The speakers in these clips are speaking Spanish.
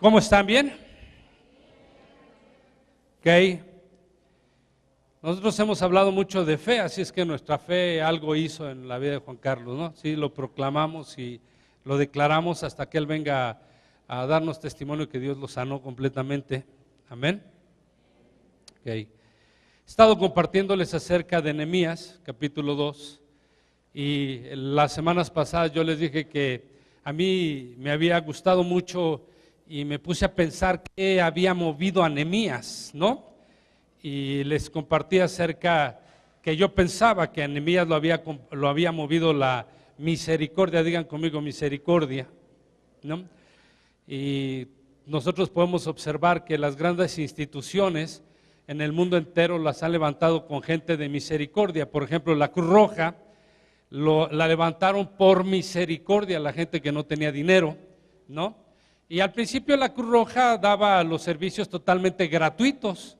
¿Cómo están? ¿Bien? Ok. Nosotros hemos hablado mucho de fe, así es que nuestra fe algo hizo en la vida de Juan Carlos, ¿no? Sí, lo proclamamos y lo declaramos hasta que él venga a darnos testimonio que Dios lo sanó completamente. Amén. Ok. He estado compartiéndoles acerca de Nehemías, capítulo 2, y las semanas pasadas yo les dije que a mí me había gustado mucho y me puse a pensar qué había movido a Nehemías, ¿no? Y les compartí acerca que yo pensaba que a Nehemías lo había movido la misericordia, digan conmigo misericordia, ¿no? Y nosotros podemos observar que las grandes instituciones en el mundo entero las han levantado con gente de misericordia. Por ejemplo, la Cruz Roja la levantaron por misericordia a la gente que no tenía dinero, ¿no? Y al principio la Cruz Roja daba los servicios totalmente gratuitos.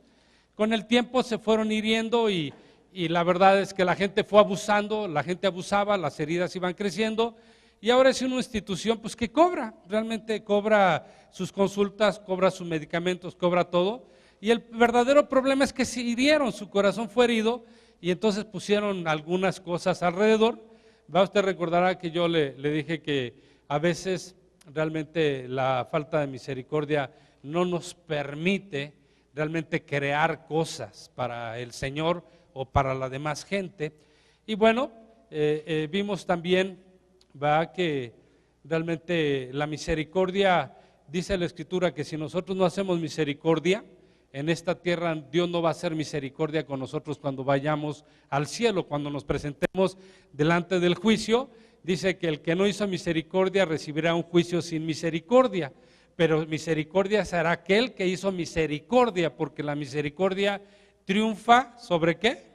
Con el tiempo se fueron hiriendo y la verdad es que la gente fue abusando, la gente abusaba, las heridas iban creciendo y ahora es una institución pues que cobra, realmente cobra sus consultas, cobra sus medicamentos, cobra todo. Y el verdadero problema es que se hirieron, su corazón fue herido y entonces pusieron algunas cosas alrededor. Usted recordará que yo le dije que a veces realmente la falta de misericordia no nos permite realmente crear cosas para el Señor o para la demás gente. Y bueno, vimos también que realmente la misericordia, dice la Escritura que si nosotros no hacemos misericordia en esta tierra, Dios no va a hacer misericordia con nosotros cuando vayamos al cielo, cuando nos presentemos delante del juicio. Dice que el que no hizo misericordia recibirá un juicio sin misericordia, pero misericordia será aquel que hizo misericordia, porque la misericordia triunfa ¿sobre qué?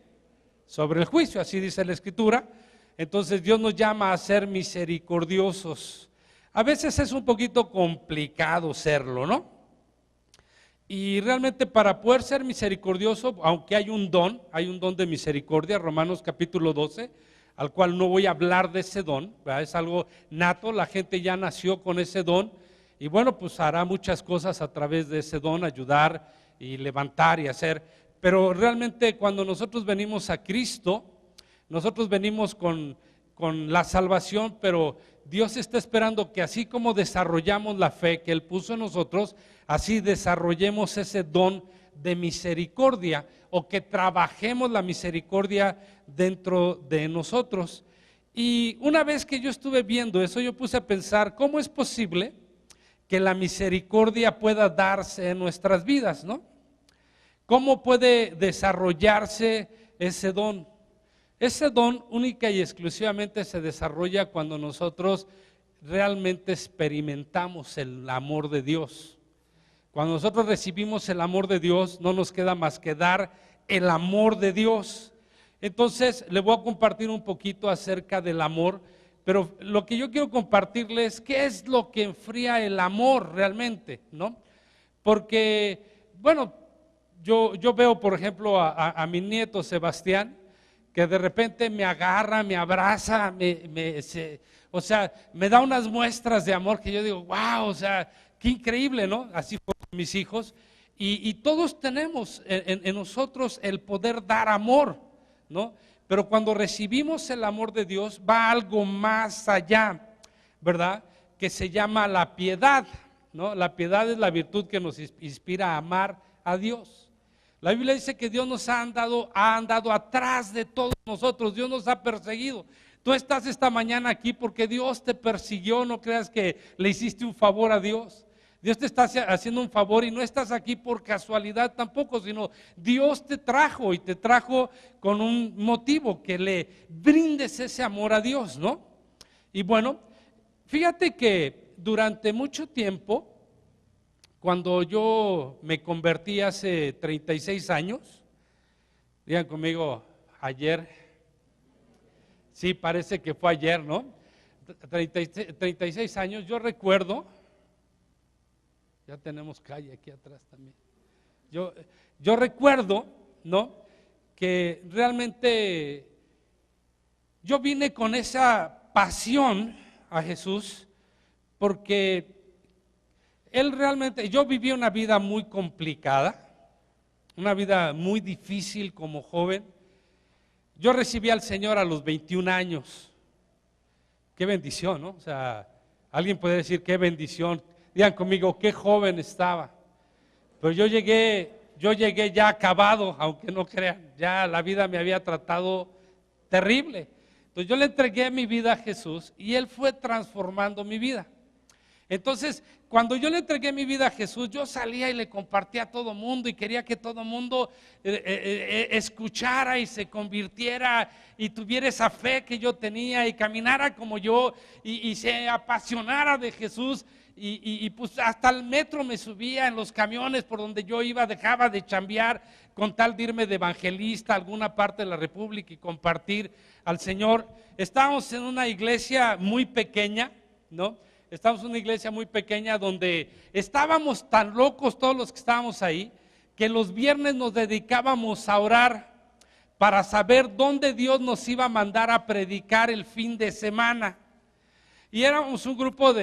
Sobre el juicio, así dice la Escritura. Entonces Dios nos llama a ser misericordiosos. A veces es un poquito complicado serlo, ¿no? Y realmente para poder ser misericordioso, aunque hay un don de misericordia, Romanos capítulo 12, al cual no voy a hablar de ese don, ¿verdad? Es algo nato, la gente ya nació con ese don y bueno, pues hará muchas cosas a través de ese don, ayudar y levantar y hacer, pero realmente cuando nosotros venimos a Cristo, nosotros venimos con la salvación, pero Dios está esperando que así como desarrollamos la fe que Él puso en nosotros, así desarrollemos ese don de misericordia o que trabajemos la misericordia dentro de nosotros. Y una vez que yo estuve viendo eso, yo puse a pensar, ¿cómo es posible que la misericordia pueda darse en nuestras vidas, ¿no? ¿Cómo puede desarrollarse ese don? Ese don única y exclusivamente se desarrolla cuando nosotros realmente experimentamos el amor de Dios. Cuando nosotros recibimos el amor de Dios, no nos queda más que dar el amor de Dios. Entonces, le voy a compartir un poquito acerca del amor, pero lo que yo quiero compartirles, ¿qué es lo que enfría el amor realmente? ¿No? Porque, bueno, yo veo, por ejemplo, a mi nieto Sebastián, que de repente me agarra, me abraza, o sea, me da unas muestras de amor que yo digo, wow, o sea, qué increíble, ¿no? Así fue con mis hijos. Y todos tenemos en nosotros el poder dar amor, ¿no? Pero cuando recibimos el amor de Dios, va algo más allá, ¿verdad? Que se llama la piedad, ¿no? La piedad es la virtud que nos inspira a amar a Dios. La Biblia dice que Dios nos ha andado atrás de todos nosotros, Dios nos ha perseguido. Tú estás esta mañana aquí porque Dios te persiguió, no creas que le hiciste un favor a Dios. Dios te está haciendo un favor y no estás aquí por casualidad tampoco, sino Dios te trajo y te trajo con un motivo, que le brindes ese amor a Dios, ¿no? Y bueno, fíjate que durante mucho tiempo, cuando yo me convertí hace 36 años, digan conmigo, ayer, sí, parece que fue ayer, ¿no? 36 años, yo recuerdo, ya tenemos calle aquí atrás también, yo recuerdo, ¿no? Que realmente yo vine con esa pasión a Jesús porque Él realmente, yo viví una vida muy complicada, una vida muy difícil como joven. Yo recibí al Señor a los 21 años. Qué bendición, ¿no? O sea, alguien puede decir qué bendición. Digan conmigo, qué joven estaba. Pero yo llegué ya acabado, aunque no crean, ya la vida me había tratado terrible. Entonces yo le entregué mi vida a Jesús y Él fue transformando mi vida. Entonces, cuando yo le entregué mi vida a Jesús, yo salía y le compartía a todo mundo y quería que todo mundo escuchara y se convirtiera y tuviera esa fe que yo tenía y caminara como yo y se apasionara de Jesús. Y pues hasta el metro me subía, en los camiones por donde yo iba, dejaba de chambear con tal de irme de evangelista a alguna parte de la República y compartir al Señor. Estábamos en una iglesia muy pequeña, ¿no? Estábamos en una iglesia muy pequeña donde estábamos tan locos todos los que estábamos ahí, que los viernes nos dedicábamos a orar para saber dónde Dios nos iba a mandar a predicar el fin de semana. Y éramos un grupo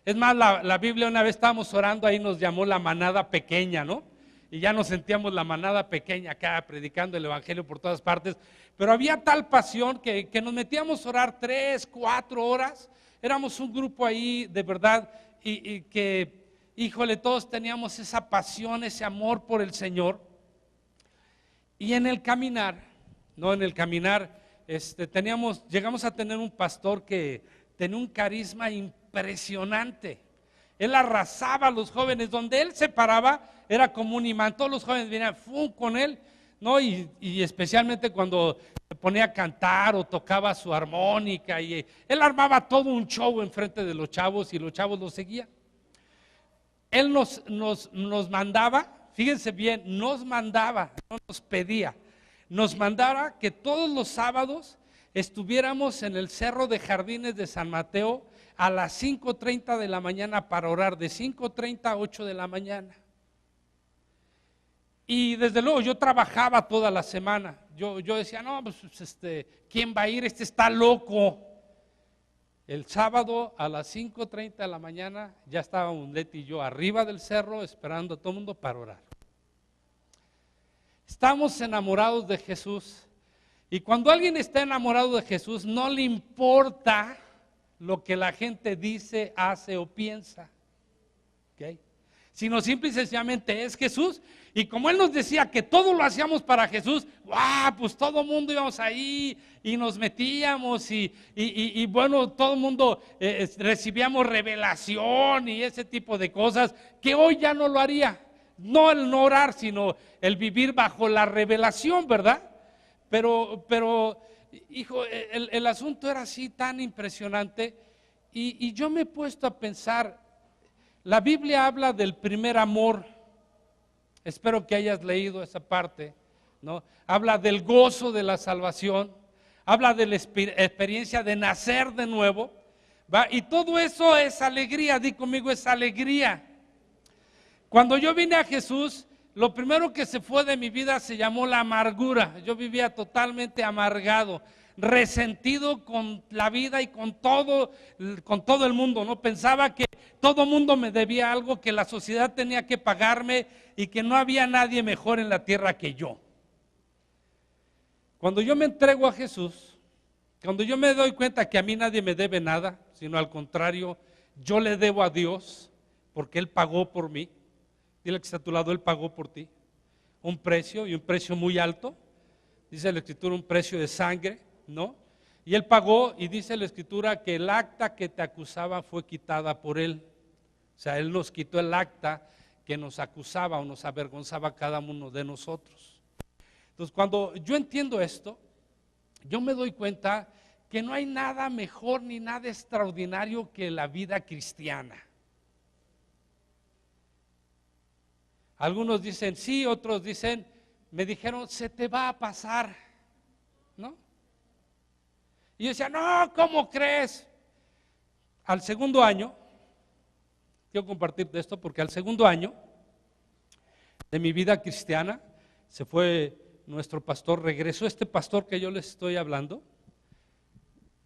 es más, la Biblia, una vez estábamos orando ahí, nos llamó la manada pequeña, ¿no? Y ya nos sentíamos la manada pequeña acá predicando el evangelio por todas partes, pero había tal pasión que nos metíamos a orar 3, 4 horas. Éramos un grupo ahí de verdad y que, híjole, todos teníamos esa pasión, ese amor por el Señor. Y en el caminar, llegamos a tener un pastor que tenía un carisma impresionante. Él arrasaba a los jóvenes, donde él se paraba era como un imán, todos los jóvenes venían con él, ¿no? Y especialmente cuando se ponía a cantar o tocaba su armónica, y él armaba todo un show enfrente de los chavos y los chavos lo seguían. Él nos mandaba, fíjense bien, nos mandaba, no nos pedía, nos mandaba que todos los sábados estuviéramos en el Cerro de Jardines de San Mateo a las 5:30 de la mañana para orar, de 5:30 a 8 de la mañana. Y desde luego yo trabajaba toda la semana. Yo decía, no, pues ¿quién va a ir? Este está loco. El sábado a las 5:30 de la mañana ya estábamos Leti y yo arriba del cerro esperando a todo el mundo para orar. Estamos enamorados de Jesús. Y cuando alguien está enamorado de Jesús, no le importa lo que la gente dice, hace o piensa, ¿okay? Sino simple y sencillamente es Jesús. Y como Él nos decía que todo lo hacíamos para Jesús, ¡guau! Pues todo el mundo íbamos ahí y nos metíamos y bueno, todo el mundo recibíamos revelación y ese tipo de cosas que hoy ya no lo haría. No el no orar, sino el vivir bajo la revelación, ¿verdad? Pero hijo, el asunto era así tan impresionante y yo me he puesto a pensar, la Biblia habla del primer amor, espero que hayas leído esa parte, ¿no? Habla del gozo de la salvación, habla de la experiencia de nacer de nuevo, ¿va? Y todo eso es alegría, di conmigo, es alegría. Cuando yo vine a Jesús, lo primero que se fue de mi vida se llamó la amargura. Yo vivía totalmente amargado, resentido con la vida y con todo el mundo, ¿no? Pensaba que todo el mundo me debía algo, que la sociedad tenía que pagarme y que no había nadie mejor en la tierra que yo. Cuando yo me entrego a Jesús, cuando yo me doy cuenta que a mí nadie me debe nada, sino al contrario, yo le debo a Dios porque Él pagó por mí. Dile que está a tu lado, Él pagó por ti un precio y un precio muy alto. Dice la Escritura un precio de sangre, ¿no? Y Él pagó y dice la Escritura que el acta que te acusaba fue quitada por Él. O sea, Él nos quitó el acta que nos acusaba o nos avergonzaba a cada uno de nosotros. Entonces, cuando yo entiendo esto, yo me doy cuenta que no hay nada mejor ni nada extraordinario que la vida cristiana. Algunos dicen sí, otros dicen, me dijeron, se te va a pasar, ¿no? Y yo decía, no, ¿cómo crees? Al segundo año, quiero compartirte esto porque al segundo año de mi vida cristiana, se fue nuestro pastor, regresó este pastor que yo les estoy hablando,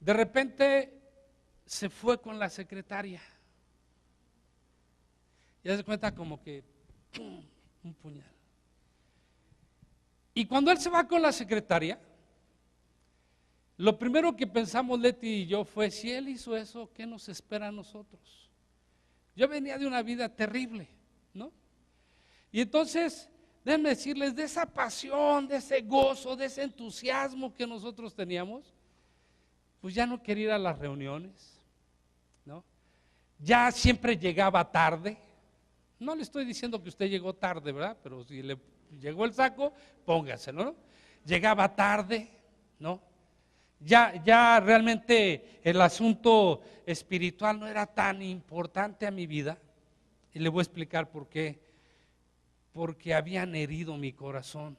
de repente se fue con la secretaria. Ya se cuenta como que ¡pum!, un puñal. Y cuando él se va con la secretaria, lo primero que pensamos Leti y yo fue, si él hizo eso, ¿qué nos espera a nosotros? Yo venía de una vida terrible, ¿no? Y entonces, déjenme decirles, de esa pasión, de ese gozo, de ese entusiasmo que nosotros teníamos, pues ya no quería ir a las reuniones, ¿no? Ya siempre llegaba tarde. No le estoy diciendo que usted llegó tarde, ¿verdad? Pero si le llegó el saco, póngaselo, ¿no? Llegaba tarde, ¿no? Ya realmente el asunto espiritual no era tan importante a mi vida. Y le voy a explicar por qué. Porque habían herido mi corazón.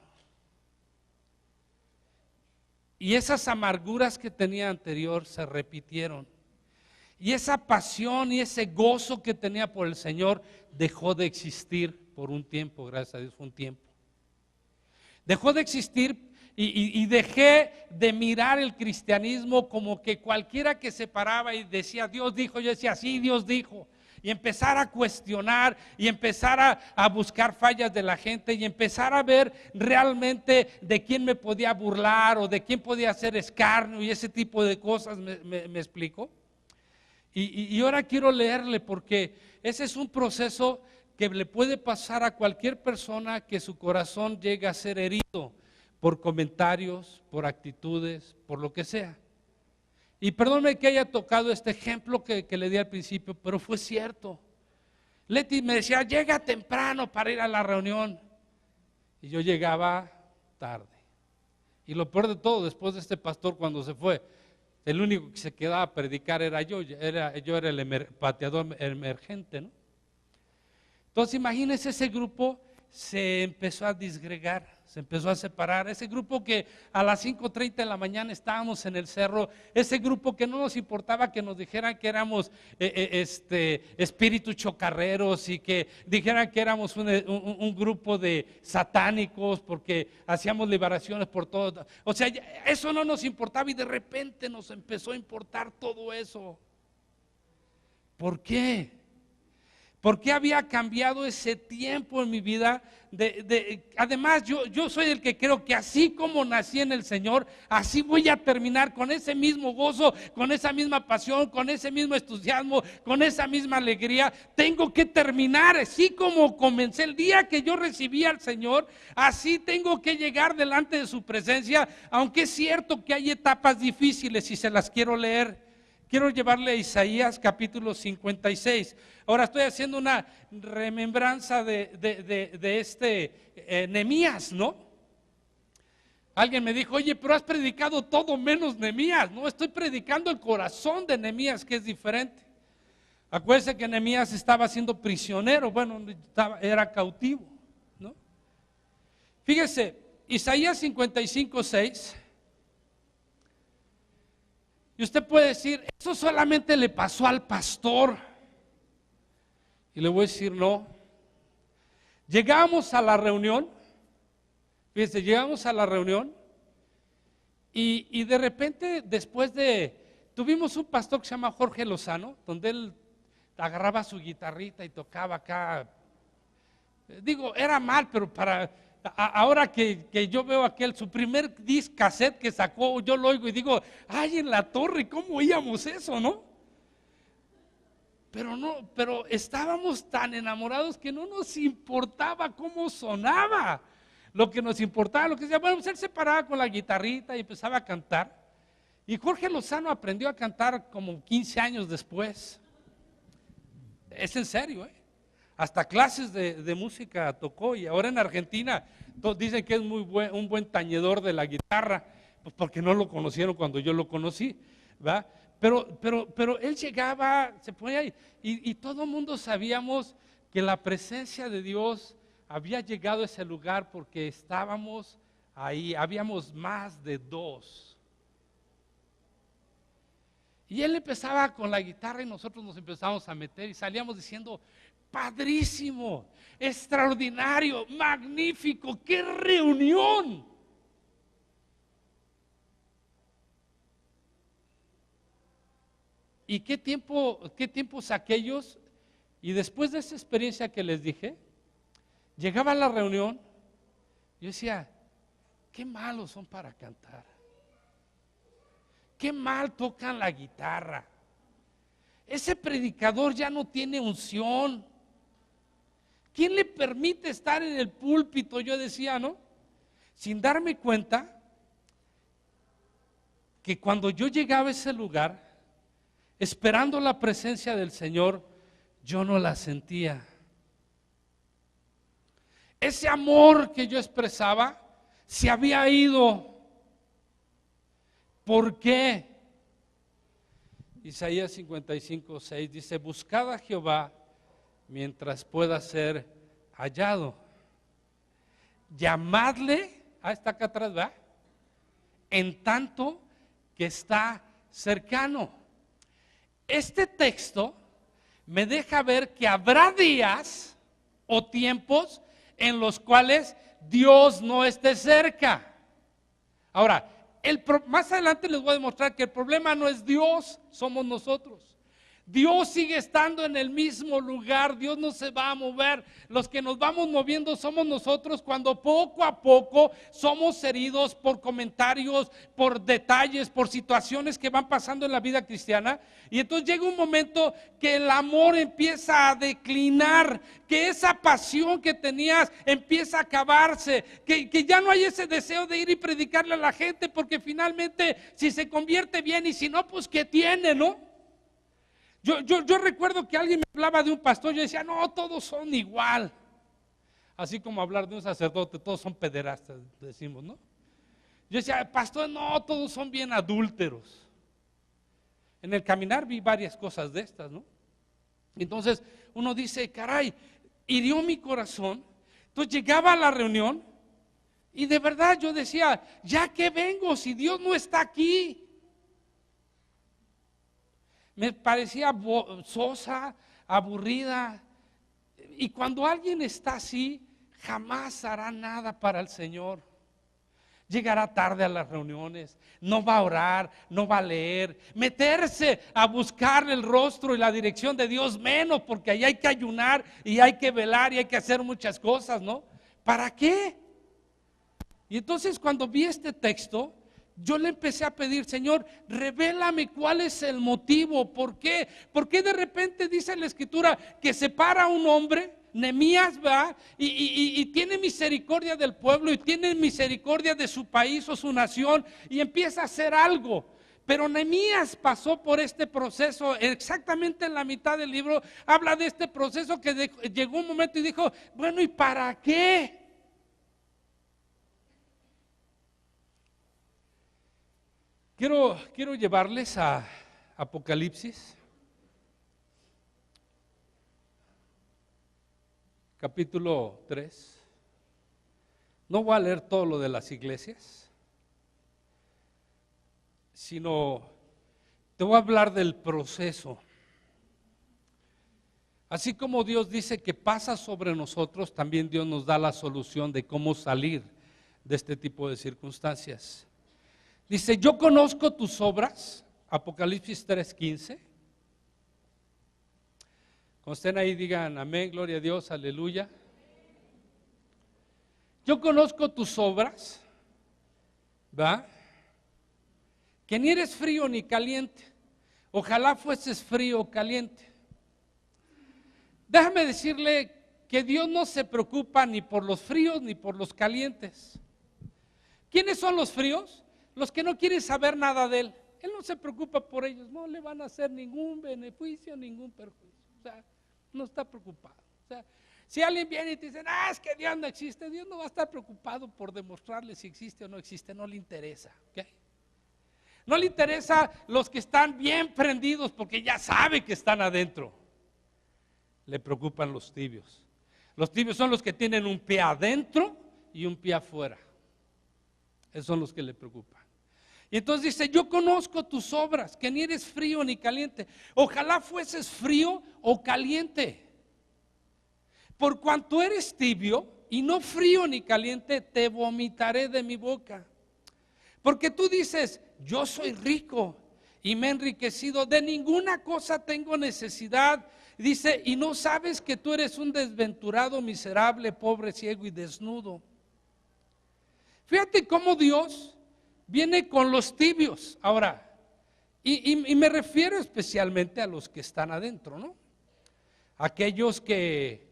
Y esas amarguras que tenía anterior se repitieron. Y esa pasión y ese gozo que tenía por el Señor dejó de existir por un tiempo, gracias a Dios, fue un tiempo. Dejó de existir y dejé de mirar el cristianismo como que cualquiera que se paraba y decía, Dios dijo, yo decía, sí, Dios dijo. Y empezar a cuestionar y empezar a buscar fallas de la gente y empezar a ver realmente de quién me podía burlar o de quién podía hacer escarnio y ese tipo de cosas, ¿me explico? Y ahora quiero leerle porque ese es un proceso que le puede pasar a cualquier persona que su corazón llegue a ser herido por comentarios, por actitudes, por lo que sea. Y perdónme que haya tocado este ejemplo que le di al principio, pero fue cierto. Leti me decía, llega temprano para ir a la reunión. Y yo llegaba tarde. Y lo peor de todo, después de este pastor cuando se fue, el único que se quedaba a predicar era yo era el pateador emergente, ¿no? Entonces imagínense, ese grupo se empezó a disgregar, se empezó a separar. Ese grupo que a las 5:30 de la mañana estábamos en el cerro, ese grupo que no nos importaba que nos dijeran que éramos espíritus chocarreros y que dijeran que éramos un grupo de satánicos porque hacíamos liberaciones por todo. O sea, eso no nos importaba y de repente nos empezó a importar todo eso. ¿Por qué? ¿Por qué había cambiado ese tiempo en mi vida? Además, yo soy el que creo que así como nací en el Señor, así voy a terminar con ese mismo gozo, con esa misma pasión, con ese mismo entusiasmo, con esa misma alegría. Tengo que terminar así como comencé el día que yo recibí al Señor, así tengo que llegar delante de su presencia, aunque es cierto que hay etapas difíciles y se las quiero leer. Quiero llevarle a Isaías capítulo 56. Ahora estoy haciendo una remembranza de Nehemías, ¿no? Alguien me dijo, oye, pero has predicado todo menos Nehemías. No, estoy predicando el corazón de Nehemías, que es diferente. Acuérdense que Nehemías estaba siendo prisionero, bueno, era cautivo, ¿no? Fíjese, Isaías 55:6. Y usted puede decir, eso solamente le pasó al pastor. Y le voy a decir, no. Llegamos a la reunión, fíjense, llegamos a la reunión y de repente tuvimos un pastor que se llama Jorge Lozano, donde él agarraba su guitarrita y tocaba acá. Digo, era mal, pero ahora que yo veo su primer disc cassette que sacó, yo lo oigo y digo, ay, en la torre, ¿cómo oíamos eso, no? Pero estábamos tan enamorados que no nos importaba cómo sonaba. Lo que nos importaba, lo que decía, bueno, pues él se paraba con la guitarrita y empezaba a cantar. Y Jorge Lozano aprendió a cantar como 15 años después. Es en serio, ¿eh? Hasta clases de música tocó y ahora en Argentina todos dicen que es un buen tañedor de la guitarra, pues porque no lo conocieron cuando yo lo conocí, ¿verdad? Pero él llegaba, se ponía ahí y todo el mundo sabíamos que la presencia de Dios había llegado a ese lugar porque estábamos ahí, habíamos más de dos. Y él empezaba con la guitarra y nosotros nos empezamos a meter y salíamos diciendo, padrísimo, extraordinario, magnífico, qué reunión. ¿Y qué tiempos aquellos Y después de esa experiencia que les dije, llegaba a la reunión, yo decía, qué malos son para cantar, qué mal tocan la guitarra, ese predicador ya no tiene unción, ¿quién le permite estar en el púlpito? Yo decía, ¿no? Sin darme cuenta que cuando yo llegaba a ese lugar, esperando la presencia del Señor, yo no la sentía. Ese amor que yo expresaba se había ido. ¿Por qué? Isaías 55:6 dice, buscad a Jehová mientras pueda ser hallado. Llamadle, está acá atrás, ¿verdad? En tanto que está cercano. Este texto me deja ver que habrá días o tiempos en los cuales Dios no esté cerca. Ahora, más adelante les voy a demostrar que el problema no es Dios, somos nosotros. Dios sigue estando en el mismo lugar, Dios no se va a mover. Los que nos vamos moviendo somos nosotros cuando poco a poco somos heridos por comentarios, por detalles, por situaciones que van pasando en la vida cristiana. Y entonces llega un momento que el amor empieza a declinar, que esa pasión que tenías empieza a acabarse, que ya no hay ese deseo de ir y predicarle a la gente, porque finalmente si se convierte bien y si no, pues ¿qué tiene, no? Yo recuerdo que alguien me hablaba de un pastor, yo decía, no, todos son igual. Así como hablar de un sacerdote, todos son pederastas, decimos, ¿no? Yo decía, pastor, no, todos son bien adúlteros. En el caminar vi varias cosas de estas, ¿no? Entonces uno dice, caray, hirió mi corazón. Entonces llegaba a la reunión y de verdad yo decía, ya que vengo si Dios no está aquí. Me parecía sosa, aburrida. Y cuando alguien está así, jamás hará nada para el Señor. Llegará tarde a las reuniones, no va a orar, no va a leer, meterse a buscar el rostro y la dirección de Dios menos, porque ahí hay que ayunar y hay que velar y hay que hacer muchas cosas, ¿no? ¿Para qué? Y entonces cuando vi este texto, yo le empecé a pedir, Señor, revélame cuál es el motivo, ¿por qué? ¿Por qué de repente dice la Escritura que se para un hombre, Nehemías, va y tiene misericordia del pueblo y tiene misericordia de su país o su nación y empieza a hacer algo? Pero Nehemías pasó por este proceso, exactamente en la mitad del libro habla de este proceso que llegó un momento y dijo, bueno, ¿y para qué? Quiero llevarles a Apocalipsis, capítulo 3. No voy a leer todo lo de las iglesias, sino te voy a hablar del proceso. Así como Dios dice que pasa sobre nosotros, también Dios nos da la solución de cómo salir de este tipo de circunstancias. Dice, yo conozco tus obras, Apocalipsis 3:15. Cuando estén ahí digan amén, gloria a Dios, aleluya. Yo conozco tus obras, ¿va? Que ni eres frío ni caliente. Ojalá fueses frío o caliente. Déjame decirle que Dios no se preocupa ni por los fríos ni por los calientes. ¿Quiénes son los fríos? Los que no quieren saber nada de Él. Él no se preocupa por ellos, no le van a hacer ningún beneficio, ningún perjuicio. O sea, no está preocupado. O sea, si alguien viene y te dice, es que Dios no existe, Dios no va a estar preocupado por demostrarle si existe o no existe, no le interesa. ¿Okay? No le interesa los que están bien prendidos porque ya sabe que están adentro. Le preocupan los tibios. Los tibios son los que tienen un pie adentro y un pie afuera. Esos son los que le preocupan. Y entonces dice, yo conozco tus obras, que ni eres frío ni caliente. Ojalá fueses frío o caliente. Por cuanto eres tibio y no frío ni caliente, te vomitaré de mi boca. Porque tú dices, yo soy rico y me he enriquecido, de ninguna cosa tengo necesidad Dice, y no sabes que tú eres un desventurado, miserable, pobre, ciego y desnudo. Fíjate cómo Dios viene con los tibios. Ahora, y me refiero especialmente a los que están adentro, ¿no? Aquellos que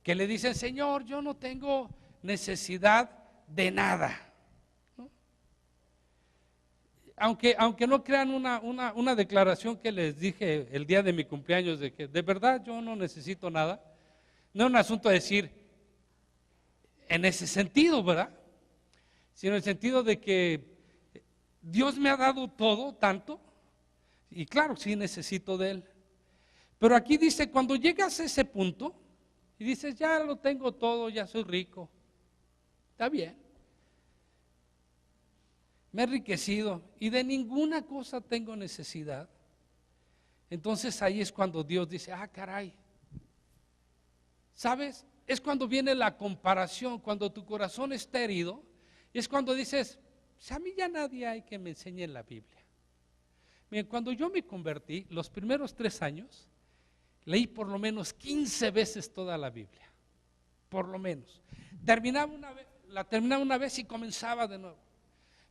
le dicen, Señor, yo no tengo necesidad de nada, ¿no? Aunque no crean una declaración que les dije el día de mi cumpleaños, de que de verdad yo no necesito nada. No es un asunto de decir en ese sentido, ¿verdad? Sino en el sentido de que Dios me ha dado todo, tanto, y claro, sí necesito de Él. Pero aquí dice, cuando llegas a ese punto y dices, ya lo tengo todo, ya soy rico, está bien, me he enriquecido y de ninguna cosa tengo necesidad. Entonces ahí es cuando Dios dice, ah, caray, ¿sabes? Es cuando viene la comparación, cuando tu corazón está herido, y es cuando dices, pues a mí ya nadie hay que me enseñe la Biblia. Miren, cuando yo me convertí, los primeros 3 años, leí por lo menos 15 veces toda la Biblia, por lo menos. La terminaba una vez y comenzaba de nuevo.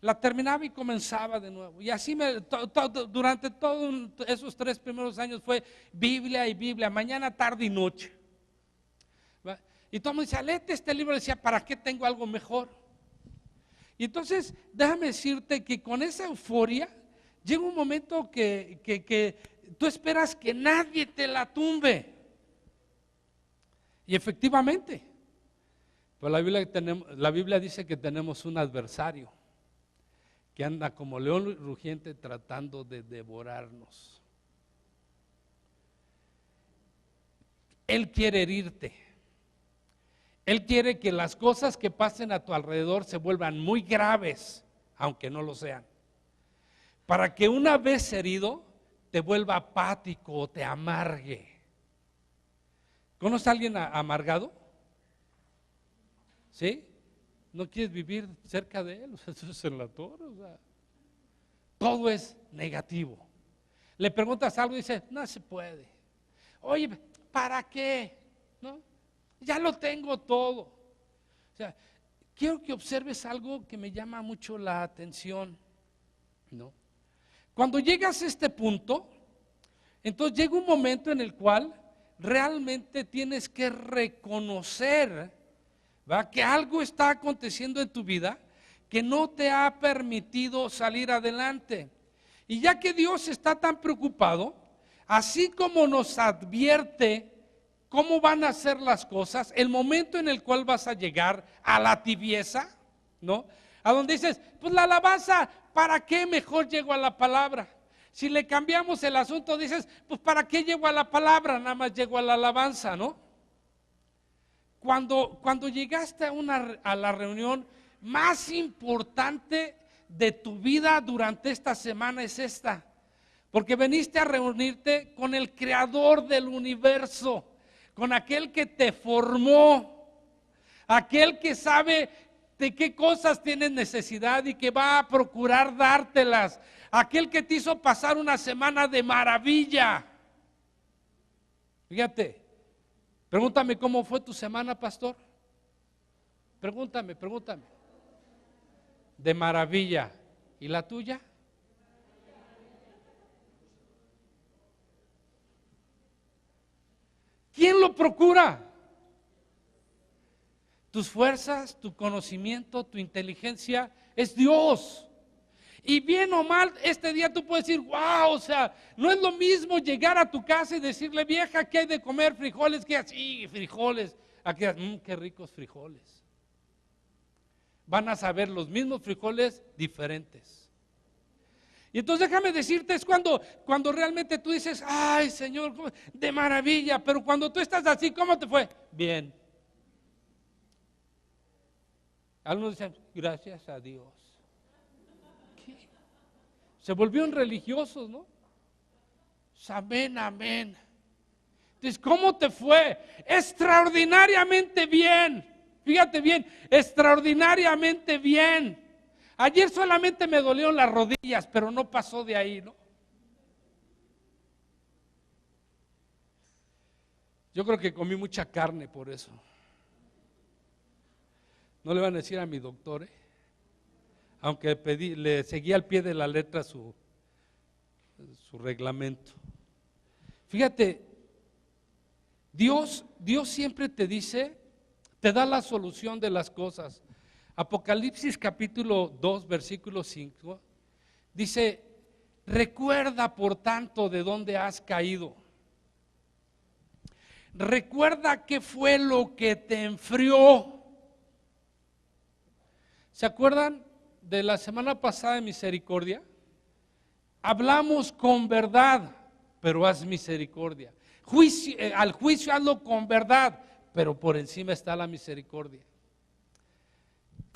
La terminaba y comenzaba de nuevo. Y así durante todos esos 3 primeros años fue Biblia y Biblia, mañana, tarde y noche. ¿Va? Y todo el mundo decía, léete este libro. Decía, ¿para qué tengo algo mejor? Y entonces, déjame decirte que con esa euforia, llega un momento que tú esperas que nadie te la tumbe. Y efectivamente, pues la Biblia dice que tenemos un adversario que anda como león rugiente tratando de devorarnos. Él quiere herirte. Él quiere que las cosas que pasen a tu alrededor se vuelvan muy graves, aunque no lo sean. Para que una vez herido, te vuelva apático o te amargue. ¿Conoces a alguien amargado? ¿Sí? ¿No quieres vivir cerca de él? O sea, eso es en la torre, o sea, todo es negativo. Le preguntas algo y dice, no se puede. Oye, ¿para qué? ¿No? Ya lo tengo todo. O sea, quiero que observes algo que me llama mucho la atención, ¿no? Cuando llegas a este punto, entonces llega un momento en el cual realmente tienes que reconocer, ¿va?, que algo está aconteciendo en tu vida que no te ha permitido salir adelante. Y ya que Dios está tan preocupado, así como nos advierte cómo van a ser las cosas, el momento en el cual vas a llegar a la tibieza, ¿no? A donde dices, pues la alabanza, ¿para qué mejor llego a la palabra? Si le cambiamos el asunto, dices, pues ¿para qué llego a la palabra? Nada más llego a la alabanza, ¿no? Cuando llegaste a la reunión más importante de tu vida durante esta semana es esta, porque veniste a reunirte con el creador del universo, con aquel que te formó, aquel que sabe de qué cosas tienes necesidad y que va a procurar dártelas, aquel que te hizo pasar una semana de maravilla. Fíjate, pregúntame cómo fue tu semana, pastor. Pregúntame. De maravilla. ¿Y la tuya? ¿Quién lo procura? Tus fuerzas, tu conocimiento, tu inteligencia, es Dios. Y bien o mal, este día tú puedes decir, wow, o sea, no es lo mismo llegar a tu casa y decirle, vieja, ¿qué hay de comer? Frijoles, ¿qué así? Frijoles. Aquí, qué ricos frijoles. Van a saber los mismos frijoles diferentes. Y entonces déjame decirte, es cuando realmente tú dices, ay Señor, de maravilla, pero cuando tú estás así, ¿cómo te fue? Bien. Algunos dicen, gracias a Dios. ¿Qué? Se volvieron religiosos, ¿no? Amén, amén. Entonces, ¿cómo te fue? Extraordinariamente bien. Fíjate bien, extraordinariamente bien. Ayer solamente me dolieron las rodillas, pero no pasó de ahí, ¿no? Yo creo que comí mucha carne por eso. No le van a decir a mi doctor, aunque le seguí al pie de la letra su reglamento. Fíjate, Dios siempre te dice, te da la solución de las cosas. Apocalipsis capítulo 2, versículo 5, dice: recuerda por tanto de dónde has caído. Recuerda qué fue lo que te enfrió. ¿Se acuerdan de la semana pasada de misericordia? Hablamos con verdad, pero haz misericordia. Al juicio hazlo con verdad, pero por encima está la misericordia.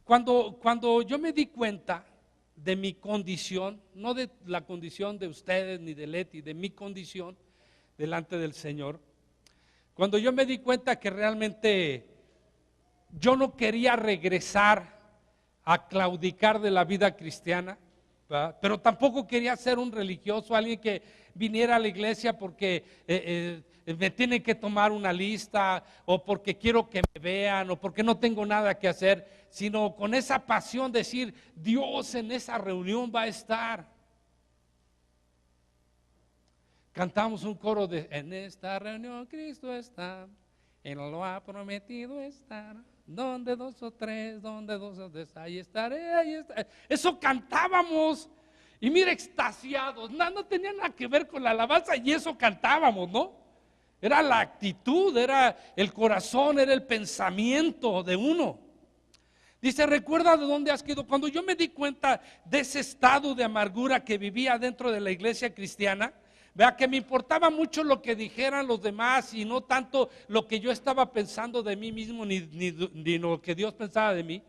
Cuando yo me di cuenta de mi condición, no de la condición de ustedes ni de Leti, de mi condición delante del Señor, cuando yo me di cuenta que realmente yo no quería regresar a claudicar de la vida cristiana, ¿verdad? Pero tampoco quería ser un religioso, alguien que viniera a la iglesia porque me tienen que tomar una lista, o porque quiero que me vean, o porque no tengo nada que hacer, sino con esa pasión de decir: Dios en esa reunión va a estar. Cantamos un coro de: en esta reunión Cristo está, Él lo ha prometido estar, donde dos o tres, ahí estaré, ahí estaré. Eso cantábamos, y mira, extasiados, no tenía nada que ver con la alabanza, y eso cantábamos, ¿no? Era la actitud, era el corazón, era el pensamiento de uno. Dice: recuerda de dónde has caído. Cuando yo me di cuenta de ese estado de amargura que vivía dentro de la iglesia cristiana, vea que me importaba mucho lo que dijeran los demás y no tanto lo que yo estaba pensando de mí mismo ni lo que Dios pensaba de mí.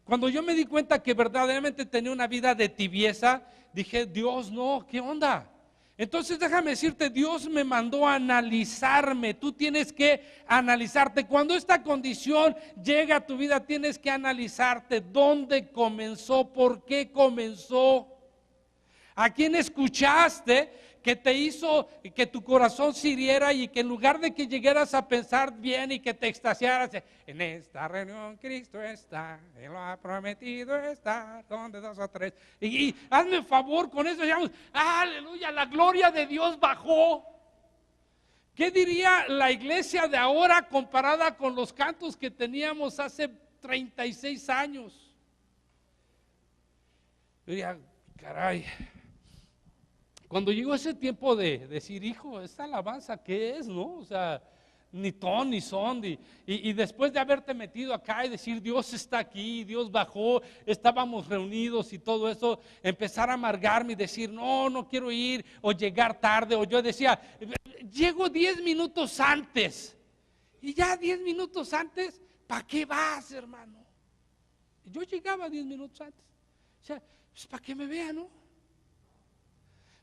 Cuando yo me di cuenta que verdaderamente tenía una vida de tibieza, dije: Dios, no, ¿qué onda? Entonces déjame decirte, Dios me mandó a analizarme. Tú tienes que analizarte. Cuando esta condición llega a tu vida, tienes que analizarte dónde comenzó, por qué comenzó, a quién escuchaste que te hizo que tu corazón se hiriera, y que en lugar de que llegaras a pensar bien y que te extasiaras: en esta reunión Cristo está, Él lo ha prometido estar, donde dos o tres. Y hazme favor con eso, digamos: aleluya, la gloria de Dios bajó. ¿Qué diría la iglesia de ahora comparada con los cantos que teníamos hace 36 años? Yo diría: caray. Cuando llegó ese tiempo de decir: hijo, esta alabanza, ¿qué es? ¿No? O sea, ni ton ni son. Y después de haberte metido acá y decir: Dios está aquí, Dios bajó, estábamos reunidos y todo eso, empezar a amargarme y decir: no quiero ir, o llegar tarde. O yo decía: llego 10 minutos antes. Y ya 10 minutos antes, ¿para qué vas, hermano? Yo llegaba 10 minutos antes. O sea, pues para que me vean, ¿no?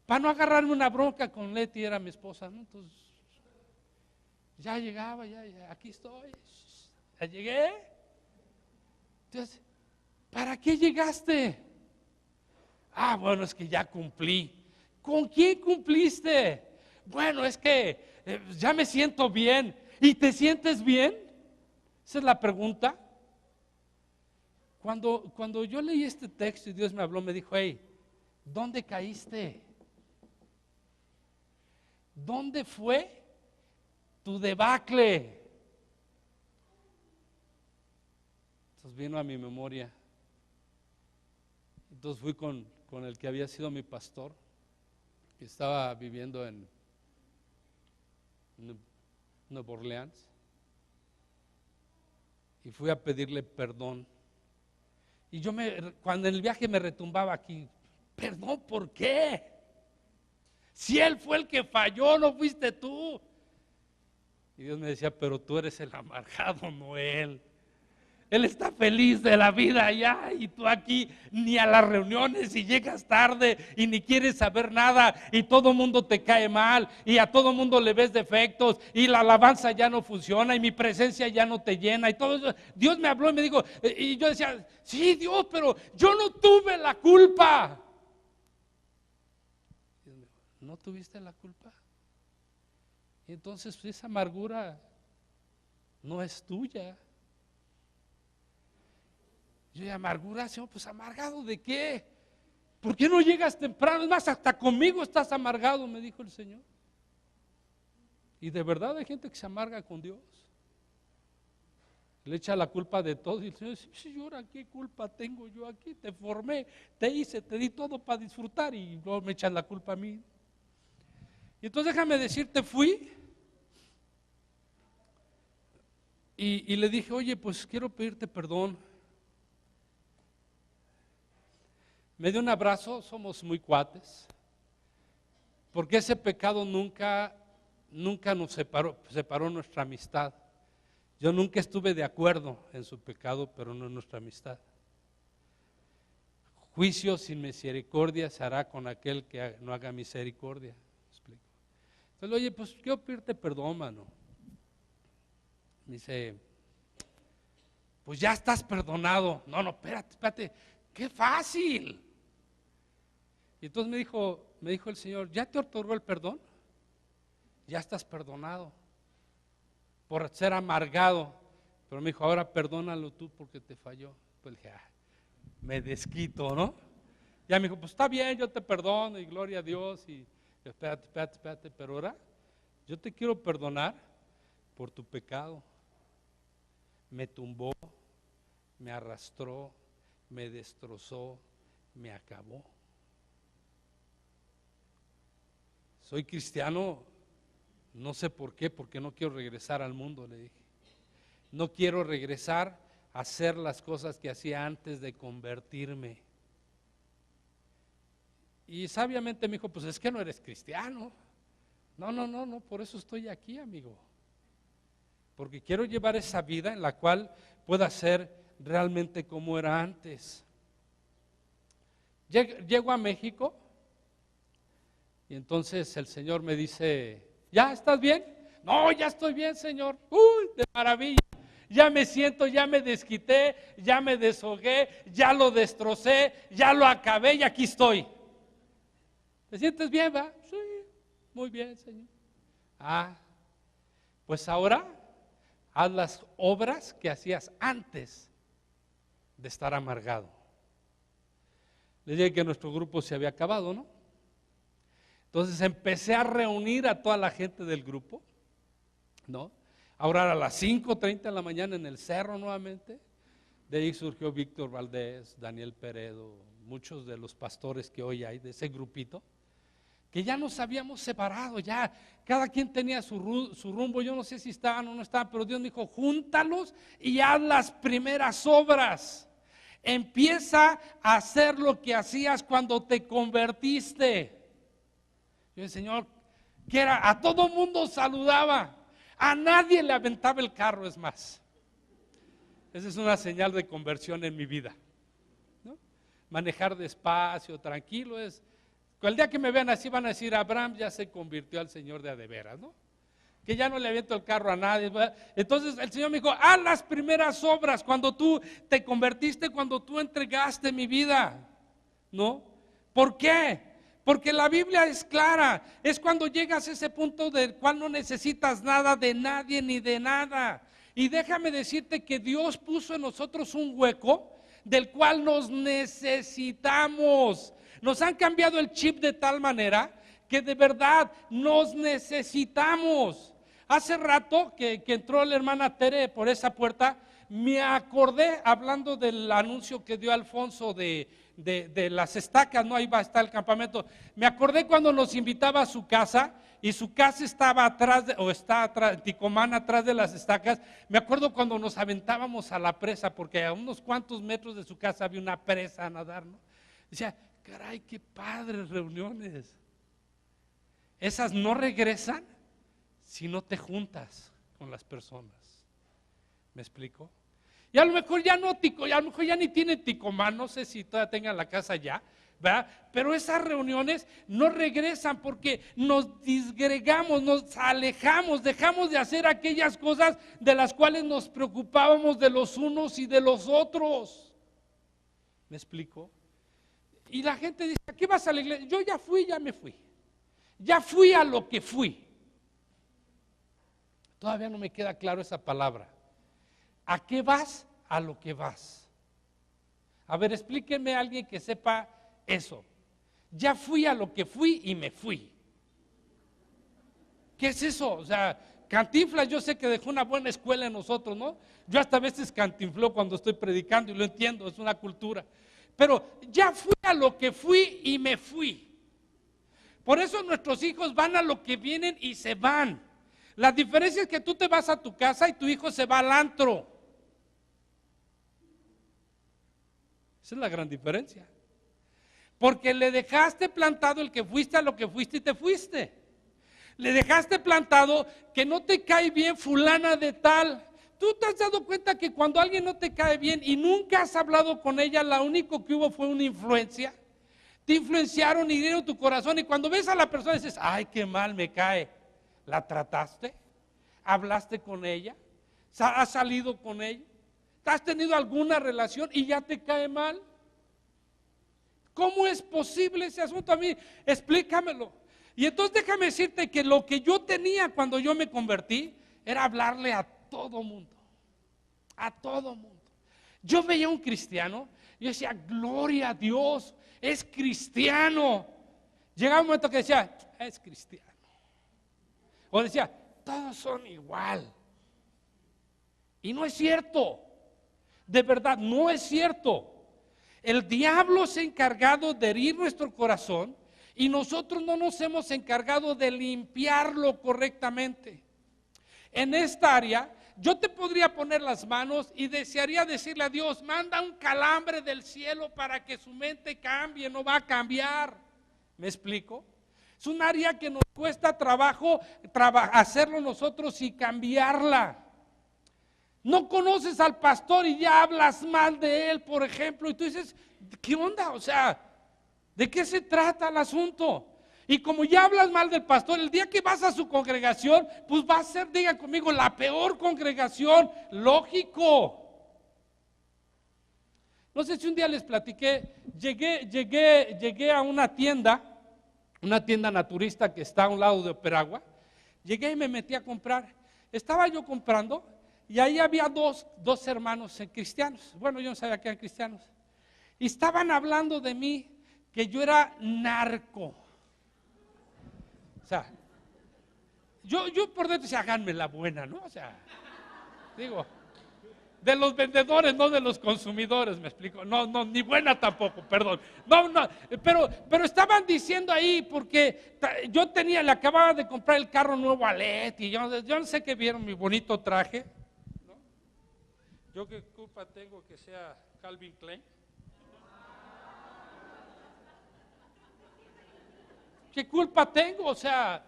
Para no agarrarme una bronca con Leti, era mi esposa, ¿no? Entonces, ya llegaba, ya aquí estoy, ya llegué. Entonces, ¿para qué llegaste? Bueno, es que ya cumplí. ¿Con quién cumpliste? Bueno, es que ya me siento bien. ¿Y te sientes bien? Esa es la pregunta. Cuando yo leí este texto y Dios me habló, me dijo: hey, ¿dónde caíste? ¿Dónde fue tu debacle? Entonces vino a mi memoria. Entonces fui con el que había sido mi pastor, que estaba viviendo en Nueva Orleans, y fui a pedirle perdón. Y cuando en el viaje me retumbaba aquí: ¿perdón por qué? Si él fue el que falló, no fuiste tú. Y Dios me decía: pero tú eres el amargado, no él. Él está feliz de la vida allá, y tú aquí ni a las reuniones, y llegas tarde y ni quieres saber nada, y todo mundo te cae mal, y a todo mundo le ves defectos, y la alabanza ya no funciona, y mi presencia ya no te llena, y todo eso. Dios me habló y me dijo, y yo decía: sí, Dios, pero yo no tuve la culpa. ¿No tuviste la culpa? Y entonces esa amargura no es tuya. Yo, ¿y amargura, Señor? Pues ¿amargado de qué? ¿Por qué no llegas temprano? Es más, hasta conmigo estás amargado, me dijo el Señor. Y de verdad hay gente que se amarga con Dios. Le echa la culpa de todo y el Señor dice, Señor, ¿qué culpa tengo yo aquí? Te formé, te hice, te di todo para disfrutar y luego me echan la culpa a mí. Y entonces déjame decirte, fui y le dije, oye, pues quiero pedirte perdón. Me dio un abrazo, somos muy cuates, porque ese pecado nunca nos separó nuestra amistad. Yo nunca estuve de acuerdo en su pecado, pero no en nuestra amistad. Juicio sin misericordia se hará con aquel que no haga misericordia. ¿Me explico? Entonces, oye, pues quiero pedirte perdón, mano. Me dice, pues ya estás perdonado. No, espérate, qué fácil. Y entonces me dijo el Señor, ¿ya te otorgó el perdón? Ya estás perdonado por ser amargado. Pero me dijo, ahora perdónalo tú porque te falló. Pues dije, me desquito, ¿no? Ya me dijo, pues está bien, yo te perdono y gloria a Dios. Y espérate, pero ahora yo te quiero perdonar por tu pecado. Me tumbó, me arrastró, me destrozó, me acabó. Soy cristiano, no sé por qué, porque no quiero regresar al mundo, le dije. No quiero regresar a hacer las cosas que hacía antes de convertirme. Y sabiamente me dijo, pues es que no eres cristiano. No, por eso estoy aquí, amigo. Porque quiero llevar esa vida en la cual pueda ser realmente como era antes. Llego a México y entonces el Señor me dice, ¿ya estás bien? No, ya estoy bien, Señor. Uy, de maravilla. Ya me siento, ya me desquité, ya me deshogué, ya lo destrocé, ya lo acabé y aquí estoy. ¿Te sientes bien, va? Sí, muy bien, Señor. Pues ahora haz las obras que hacías antes de estar amargado. Le dije que nuestro grupo se había acabado, ¿no? Entonces empecé a reunir a toda la gente del grupo, ¿no? A orar a las 5:30 de la mañana en el cerro nuevamente. De ahí surgió Víctor Valdés, Daniel Peredo, muchos de los pastores que hoy hay de ese grupito, que ya nos habíamos separado, ya cada quien tenía su rumbo. Yo no sé si estaban o no estaban, pero Dios me dijo, júntalos y haz las primeras obras. Empieza a hacer lo que hacías cuando te convertiste. Yo, el Señor, que era, a todo mundo saludaba, a nadie le aventaba el carro, es más. Esa es una señal de conversión en mi vida, ¿no? Manejar despacio, tranquilo, es. El día que me vean así van a decir, Abraham ya se convirtió al Señor de a de veras, ¿no? Que ya no le aviento el carro a nadie. Entonces el Señor me dijo, haz las primeras obras cuando tú te convertiste, cuando tú entregaste mi vida, ¿no? ¿Por qué? Porque la Biblia es clara, es cuando llegas a ese punto del cual no necesitas nada de nadie ni de nada. Y déjame decirte que Dios puso en nosotros un hueco del cual nos necesitamos. Nos han cambiado el chip de tal manera que de verdad nos necesitamos. Hace rato que entró la hermana Tere por esa puerta, me acordé, hablando del anuncio que dio Alfonso de las estacas, no, ahí va a estar el campamento. Me acordé cuando nos invitaba a su casa y su casa estaba atrás, está atrás, Ticomán, atrás de las estacas. Me acuerdo cuando nos aventábamos a la presa, porque a unos cuantos metros de su casa había una presa a nadar, ¿no? Decía, caray, qué padres reuniones. Esas no regresan si no te juntas con las personas. ¿Me explico? Y a lo mejor ya no, a lo mejor ya ni tienen Ticomán, no sé si todavía tengan la casa ya, ¿verdad? Pero esas reuniones no regresan porque nos disgregamos, nos alejamos, dejamos de hacer aquellas cosas de las cuales nos preocupábamos de los unos y de los otros. ¿Me explico? Y la gente dice, ¿a qué vas a la iglesia? Yo ya fui, ya me fui. Ya fui a lo que fui. Todavía no me queda claro esa palabra. ¿A qué vas? A lo que vas. A ver, explíqueme a alguien que sepa eso. Ya fui a lo que fui y me fui. ¿Qué es eso? O sea, Cantinflas yo sé que dejó una buena escuela en nosotros, ¿no? Yo hasta a veces cantinfló cuando estoy predicando y lo entiendo, es una cultura. Pero ya fui a lo que fui y me fui. Por eso nuestros hijos van a lo que vienen y se van. La diferencia es que tú te vas a tu casa y tu hijo se va al antro. Esa es la gran diferencia. Porque le dejaste plantado el que fuiste a lo que fuiste y te fuiste. Le dejaste plantado que no te cae bien fulana de tal. ¿Tú te has dado cuenta que cuando alguien no te cae bien y nunca has hablado con ella, lo único que hubo fue una influencia? Te influenciaron y hirieron tu corazón y cuando ves a la persona dices, ay, qué mal me cae. ¿La trataste? ¿Hablaste con ella? ¿Has salido con ella? ¿Has tenido alguna relación y ya te cae mal? ¿Cómo es posible ese asunto? A mí, explícamelo. Y entonces déjame decirte que lo que yo tenía cuando yo me convertí era hablarle a todo mundo. A todo mundo. Yo veía a un cristiano y yo decía, gloria a Dios, es cristiano. Llegaba un momento que decía, es cristiano. O decía, todos son igual. Y no es cierto. De verdad, no es cierto. El diablo se ha encargado de herir nuestro corazón y nosotros no nos hemos encargado de limpiarlo correctamente. En esta área, yo te podría poner las manos y desearía decirle a Dios, manda un calambre del cielo para que su mente cambie, no va a cambiar. ¿Me explico? Es un área que nos cuesta trabajo hacerlo nosotros y cambiarla. No conoces al pastor y ya hablas mal de él, por ejemplo, y tú dices, ¿qué onda? O sea, ¿de qué se trata el asunto? Y como ya hablas mal del pastor, el día que vas a su congregación, pues va a ser, digan conmigo, la peor congregación, lógico. No sé si un día les platiqué, llegué a una tienda naturista que está a un lado de Operagua, llegué y me metí a comprar, estaba yo comprando, y ahí había dos hermanos cristianos. Bueno, yo no sabía que eran cristianos. Y estaban hablando de mí, que yo era narco. O sea, yo por dentro decía, háganme la buena, ¿no? O sea, digo, de los vendedores, no de los consumidores, me explico. No, ni buena tampoco, perdón. No, pero estaban diciendo ahí, porque yo le acababa de comprar el carro nuevo a Leti, y yo no sé qué vieron mi bonito traje. ¿Yo qué culpa tengo que sea Calvin Klein? ¿Qué culpa tengo? O sea,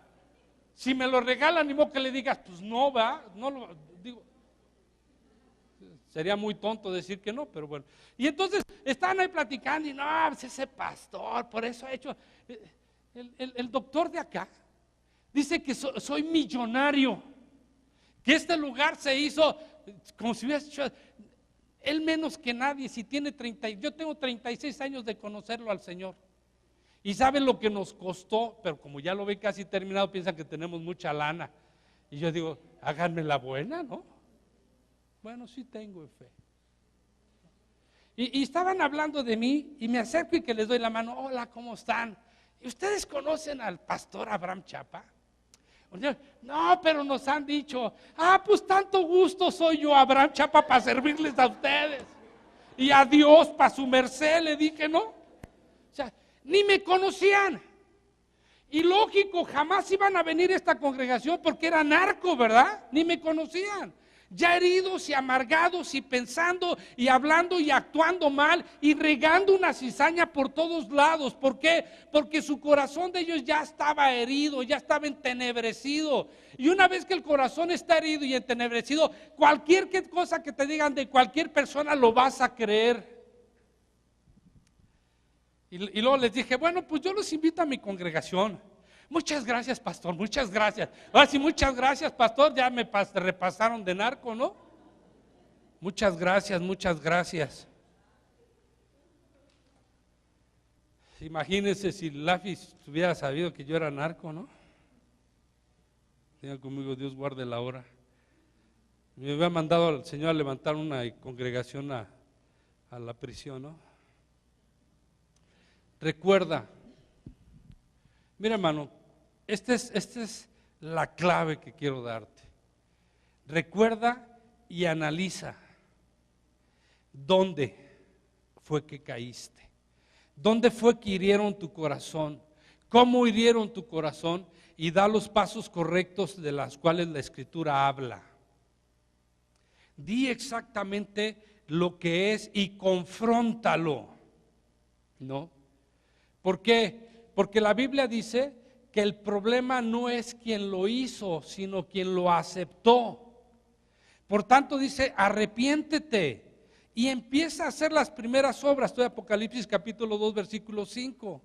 si me lo regalan, ni modo que le digas, pues no, va, no lo digo. Sería muy tonto decir que no, pero bueno. Y entonces estaban ahí platicando y no, pues ese pastor, por eso ha hecho. El doctor de acá dice que soy millonario, que este lugar se hizo como si hubiera hecho, él menos que nadie, si tiene yo tengo 36 años de conocerlo al Señor. Y saben lo que nos costó, pero como ya lo ven casi terminado, piensan que tenemos mucha lana. Y yo digo, háganme la buena, ¿no? Bueno, sí tengo fe. Y estaban hablando de mí y me acerco y que les doy la mano, hola, ¿cómo están? ¿Y ustedes conocen al pastor Abraham Chapa? No, pero nos han dicho, pues tanto gusto soy yo, Abraham Chapa, para servirles a ustedes. Y a Dios, para su merced, le dije, ¿no? O sea, ni me conocían. Y lógico, jamás iban a venir a esta congregación porque era narco, ¿verdad? Ni me conocían. Ya heridos y amargados y pensando y hablando y actuando mal y regando una cizaña por todos lados. ¿Por qué? Porque su corazón de ellos ya estaba herido, ya estaba entenebrecido. Y una vez que el corazón está herido y entenebrecido, cualquier cosa que te digan de cualquier persona lo vas a creer. Y luego les dije, bueno, pues yo los invito a mi congregación. Muchas gracias, pastor, muchas gracias. Ahora sí, muchas gracias, pastor, ya me repasaron de narco, ¿no? Muchas gracias, muchas gracias. Imagínense si Lafis hubiera sabido que yo era narco, ¿no? Digan conmigo, Dios guarde la hora. Me había mandado al Señor a levantar una congregación a la prisión, ¿no? Recuerda, mira hermano, esta es la clave que quiero darte. Recuerda y analiza dónde fue que caíste, dónde fue que hirieron tu corazón, cómo hirieron tu corazón y da los pasos correctos de los cuales la Escritura habla. Di exactamente lo que es y confróntalo, ¿no? ¿Por qué? Porque la Biblia dice que el problema no es quien lo hizo, sino quien lo aceptó. Por tanto dice, arrepiéntete y empieza a hacer las primeras obras. Estoy en Apocalipsis capítulo 2, versículo 5.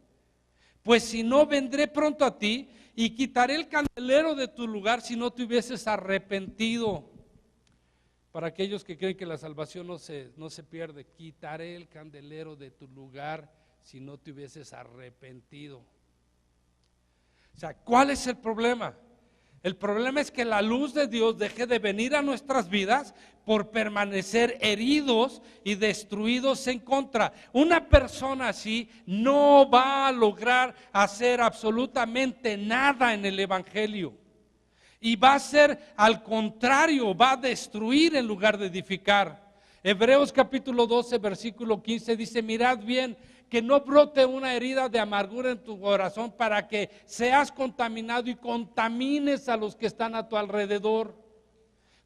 Pues si no, vendré pronto a ti y quitaré el candelero de tu lugar si no te hubieses arrepentido. Para aquellos que creen que la salvación no se pierde, quitaré el candelero de tu lugar si no te hubieses arrepentido. O sea, ¿cuál es el problema? El problema es que la luz de Dios deje de venir a nuestras vidas por permanecer heridos y destruidos en contra. Una persona así no va a lograr hacer absolutamente nada en el Evangelio. Y va a ser al contrario, va a destruir en lugar de edificar. Hebreos capítulo 12, versículo 15 dice, mirad bien que no brote una herida de amargura en tu corazón para que seas contaminado y contamines a los que están a tu alrededor.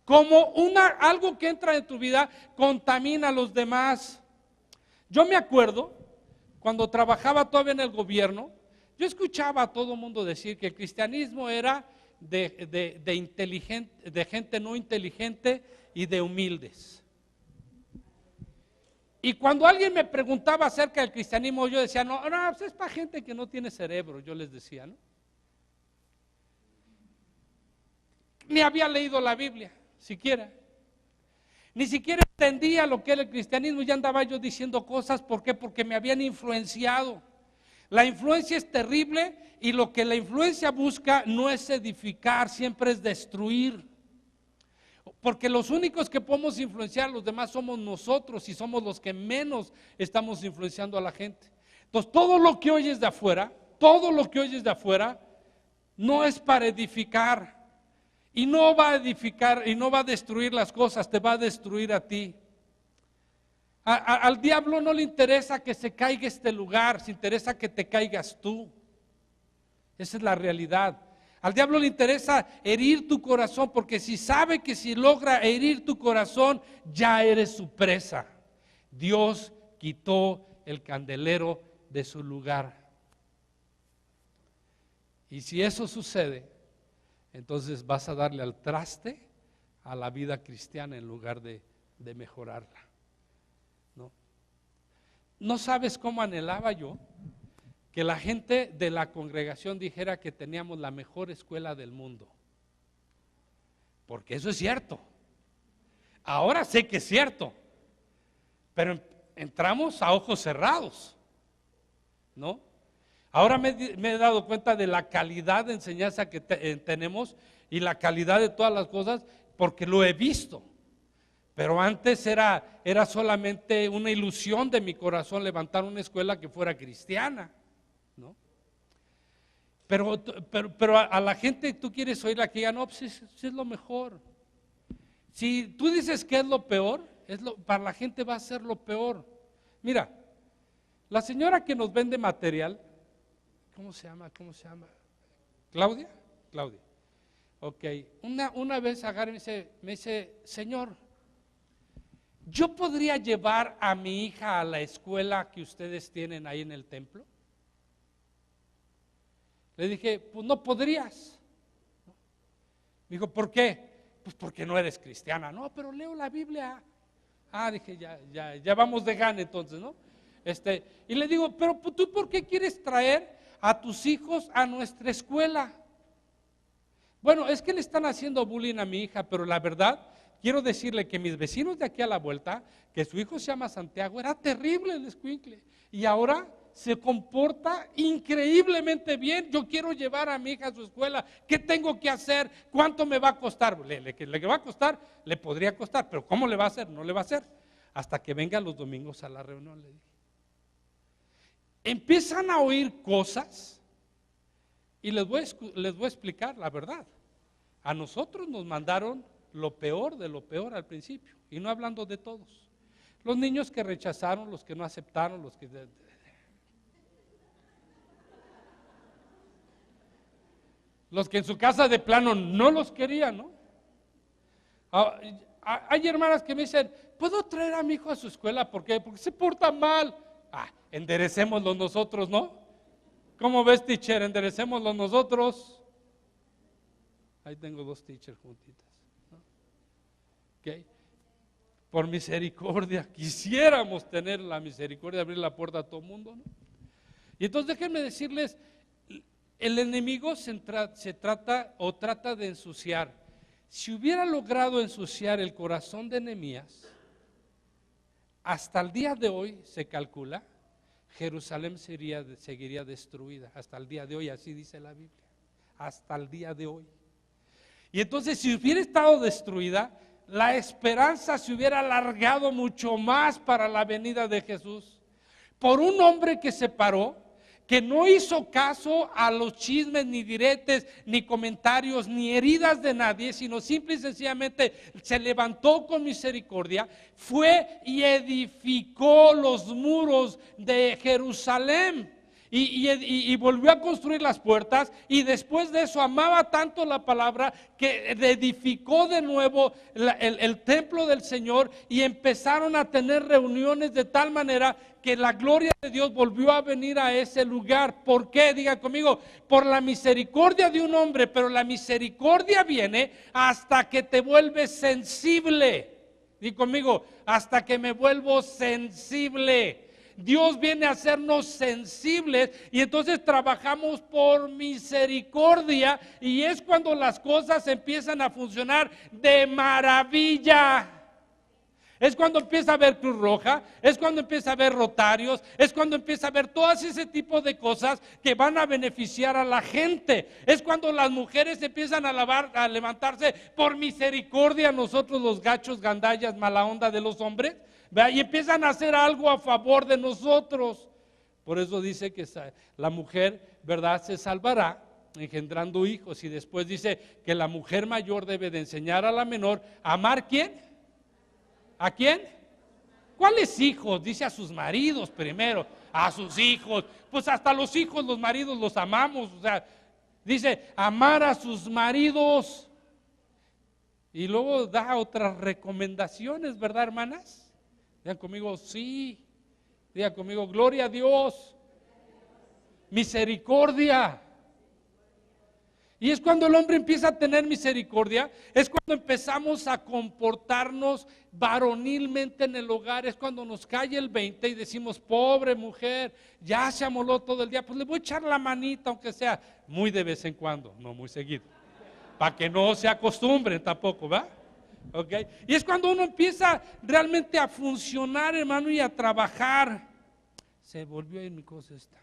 Como algo que entra en tu vida contamina a los demás. Yo me acuerdo, cuando trabajaba todavía en el gobierno, yo escuchaba a todo el mundo decir que el cristianismo era de gente no inteligente y de humildes. Y cuando alguien me preguntaba acerca del cristianismo, yo decía, no, pues es para gente que no tiene cerebro, yo les decía, ¿no? Ni había leído la Biblia, siquiera. Ni siquiera entendía lo que era el cristianismo, ya andaba yo diciendo cosas, ¿por qué? Porque me habían influenciado. La influencia es terrible y lo que la influencia busca no es edificar, siempre es destruir. Porque los únicos que podemos influenciar a los demás somos nosotros y somos los que menos estamos influenciando a la gente. Entonces todo lo que oyes de afuera, no es para edificar y no va a edificar y no va a destruir las cosas, te va a destruir a ti. Al diablo no le interesa que se caiga este lugar, se interesa que te caigas tú. Esa es la realidad. Al diablo le interesa herir tu corazón porque si sabe que si logra herir tu corazón ya eres su presa. Dios quitó el candelero de su lugar. Y si eso sucede, entonces vas a darle al traste a la vida cristiana en lugar de mejorarla. ¿No sabes cómo anhelaba yo que la gente de la congregación dijera que teníamos la mejor escuela del mundo? Porque eso es cierto. Ahora sé que es cierto, pero entramos a ojos cerrados, ¿no? Ahora me he dado cuenta de la calidad de enseñanza que tenemos y la calidad de todas las cosas porque lo he visto. Pero antes era solamente una ilusión de mi corazón levantar una escuela que fuera cristiana, ¿no? Pero a la gente tú quieres oírla que diga, no, pues es lo mejor. Si tú dices que es lo peor, para la gente va a ser lo peor. Mira, la señora que nos vende material, ¿cómo se llama? ¿Claudia? Claudia. Ok, una vez agarra y me dice, señor, ¿yo podría llevar a mi hija a la escuela que ustedes tienen ahí en el templo? Le dije, pues no podrías. Me dijo, ¿por qué? Pues porque no eres cristiana. No, pero leo la Biblia. Dije, ya vamos de gana entonces, ¿no? Y le digo, pero ¿tú por qué quieres traer a tus hijos a nuestra escuela? Bueno, es que le están haciendo bullying a mi hija, pero la verdad, quiero decirle que mis vecinos de aquí a la vuelta, que su hijo se llama Santiago, era terrible el escuincle. Y ahora se comporta increíblemente bien. Yo quiero llevar a mi hija a su escuela. ¿Qué tengo que hacer? ¿Cuánto me va a costar? Le va a costar, le podría costar, pero ¿cómo le va a hacer? No le va a hacer. Hasta que venga los domingos a la reunión, le dije. Empiezan a oír cosas y les voy a explicar la verdad. A nosotros nos mandaron lo peor de lo peor al principio, y no hablando de todos. Los niños que rechazaron, los que no aceptaron, los que en su casa de plano no los querían, ¿no? Hay hermanas que me dicen, ¿puedo traer a mi hijo a su escuela? ¿Por qué? Porque se porta mal. Enderecémoslo nosotros, ¿no? ¿Cómo ves, teacher? Enderecémoslo nosotros. Ahí tengo 2 teachers juntitas, ¿no? Okay. Por misericordia, quisiéramos tener la misericordia de abrir la puerta a todo el mundo, ¿no? Y entonces déjenme decirles, el enemigo trata de ensuciar. Si hubiera logrado ensuciar el corazón de Nehemías, hasta el día de hoy se calcula, Jerusalén seguiría destruida, hasta el día de hoy, así dice la Biblia, hasta el día de hoy. Y entonces si hubiera estado destruida, la esperanza se hubiera alargado mucho más para la venida de Jesús. Por un hombre que se paró, que no hizo caso a los chismes, ni diretes, ni comentarios, ni heridas de nadie, sino simple y sencillamente se levantó con misericordia, fue y edificó los muros de Jerusalén. Y volvió a construir las puertas, y después de eso amaba tanto la palabra que edificó de nuevo el templo del Señor, y empezaron a tener reuniones de tal manera que la gloria de Dios volvió a venir a ese lugar. ¿Por qué? Diga conmigo, por la misericordia de un hombre, pero la misericordia viene hasta que te vuelves sensible. Diga conmigo, hasta que me vuelvo sensible. Dios viene a hacernos sensibles, y entonces trabajamos por misericordia, y es cuando las cosas empiezan a funcionar de maravilla. Es cuando empieza a haber Cruz Roja, es cuando empieza a haber Rotarios, es cuando empieza a haber todo ese tipo de cosas que van a beneficiar a la gente. Es cuando las mujeres empiezan a levantarse por misericordia, nosotros los gachos, gandallas, mala onda de los hombres, ¿verdad? Y empiezan a hacer algo a favor de nosotros. Por eso dice que la mujer, ¿verdad?, se salvará engendrando hijos, y después dice que la mujer mayor debe de enseñar a la menor a amar. ¿Quién? ¿A quién? ¿Cuáles hijos? Dice a sus maridos primero, a sus hijos. Pues hasta los hijos, los maridos los amamos. O sea, dice amar a sus maridos. Y luego da otras recomendaciones, ¿verdad, hermanas? Digan conmigo, sí. Digan conmigo, gloria a Dios. Misericordia. Y es cuando el hombre empieza a tener misericordia, es cuando empezamos a comportarnos varonilmente en el hogar, es cuando nos cae el 20 y decimos, pobre mujer, ya se amoló todo el día, pues le voy a echar la manita, aunque sea muy de vez en cuando, no muy seguido, para que no se acostumbren tampoco, ¿va? ¿Okay? Y es cuando uno empieza realmente a funcionar, hermano, y a trabajar. Se volvió a ir mi cosa esta,